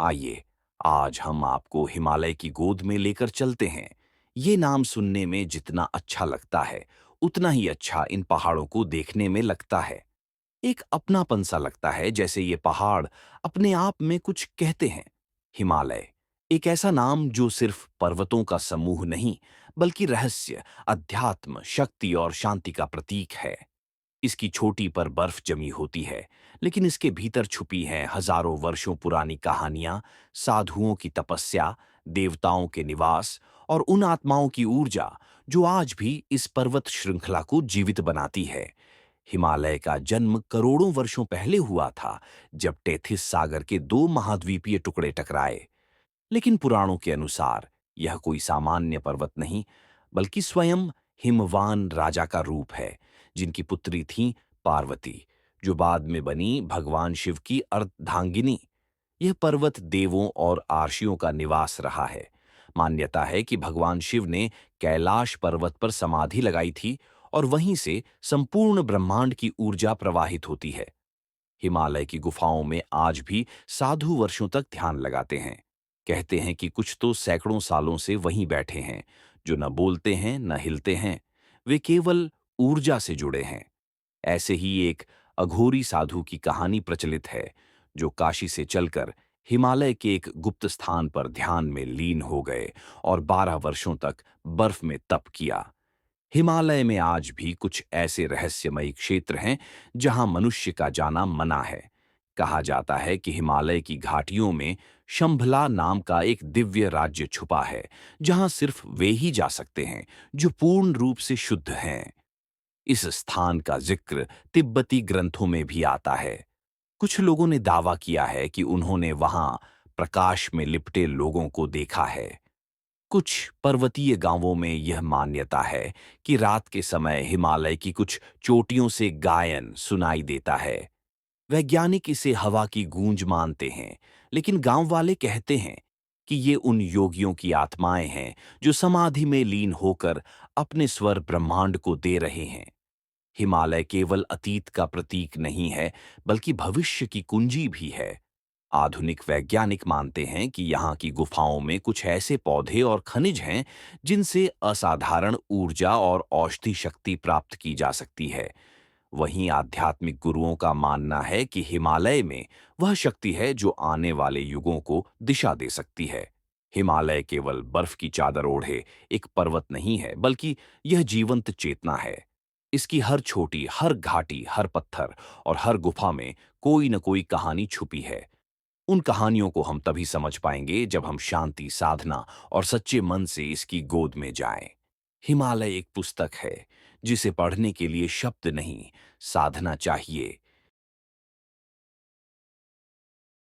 आइए, आज हम आपको हिमालय की गोद में लेकर चलते हैं। ये नाम सुनने में जितना अच्छा लगता है, उतना ही अच्छा इन पहाड़ों को देखने में लगता है। एक अपनापन सा लगता है, जैसे ये पहाड़ अपने आप में कुछ कहते हैं। हिमालय, एक ऐसा नाम जो सिर्फ पर्वतों का समूह नहीं, बल्कि रहस्य, अध्यात्म, शक्ति और शांति का प्रतीक है। इसकी चोटी पर बर्फ जमी होती है, लेकिन इसके भीतर छुपी हैं हजारों वर्षों पुरानी कहानियां, साधुओं की तपस्या, देवताओं के निवास और उन आत्माओं की ऊर्जा जो आज भी इस पर्वत श्रृंखला को जीवित बनाती है। हिमालय का जन्म करोड़ों वर्षों पहले हुआ था, जब टेथिस सागर के दो महाद्वीपीय टुकड़े टकराए। लेकिन पुराणों के अनुसार यह कोई सामान्य पर्वत नहीं, बल्कि स्वयं हिमवान राजा का रूप है, जिनकी पुत्री थी पार्वती, जो बाद में बनी भगवान शिव की अर्धांगिनी। यह पर्वत देवों और आर्षियों का निवास रहा है। मान्यता है कि भगवान शिव ने कैलाश पर्वत पर समाधि लगाई थी और वहीं से संपूर्ण ब्रह्मांड की ऊर्जा प्रवाहित होती है। हिमालय की गुफाओं में आज भी साधु वर्षों तक ध्यान लगाते हैं। कहते हैं कि कुछ तो सैकड़ों सालों से वहीं बैठे हैं, जो न बोलते हैं न हिलते हैं। वे केवल ऊर्जा से जुड़े हैं। ऐसे ही एक अघोरी साधु की कहानी प्रचलित है, जो काशी से चलकर हिमालय के एक गुप्त स्थान पर ध्यान में लीन हो गए और 12 वर्षों तक बर्फ में तप किया। हिमालय में आज भी कुछ ऐसे रहस्यमयी क्षेत्र हैं जहां मनुष्य का जाना मना है। कहा जाता है कि हिमालय की घाटियों में शंभला नाम का एक दिव्य राज्य छुपा है, जहां सिर्फ वे ही जा सकते हैं जो पूर्ण रूप से शुद्ध हैं। इस स्थान का जिक्र तिब्बती ग्रंथों में भी आता है। कुछ लोगों ने दावा किया है कि उन्होंने वहां प्रकाश में लिपटे लोगों को देखा है। कुछ पर्वतीय गांवों में यह मान्यता है कि रात के समय हिमालय की कुछ चोटियों से गायन सुनाई देता है। वैज्ञानिक इसे हवा की गूंज मानते हैं, लेकिन गांव वाले कहते हैं कि ये उन योगियों की आत्माएं हैं जो समाधि में लीन होकर अपने स्वर ब्रह्मांड को दे रहे हैं। हिमालय केवल अतीत का प्रतीक नहीं है, बल्कि भविष्य की कुंजी भी है। आधुनिक वैज्ञानिक मानते हैं कि यहाँ की गुफाओं में कुछ ऐसे पौधे और खनिज हैं जिनसे असाधारण ऊर्जा और औषधि शक्ति प्राप्त की जा सकती है। वहीं आध्यात्मिक गुरुओं का मानना है कि हिमालय में वह शक्ति है जो आने वाले युगों को दिशा दे सकती है। हिमालय केवल बर्फ की चादर ओढ़े एक पर्वत नहीं है, बल्कि यह जीवंत चेतना है। इसकी हर छोटी, हर घाटी, हर पत्थर और हर गुफा में कोई न कोई कहानी छुपी है। उन कहानियों को हम तभी समझ पाएंगे जब हम शांति, साधना और सच्चे मन से इसकी गोद में जाएं। हिमालय एक पुस्तक है, जिसे पढ़ने के लिए शब्द नहीं, साधना चाहिए।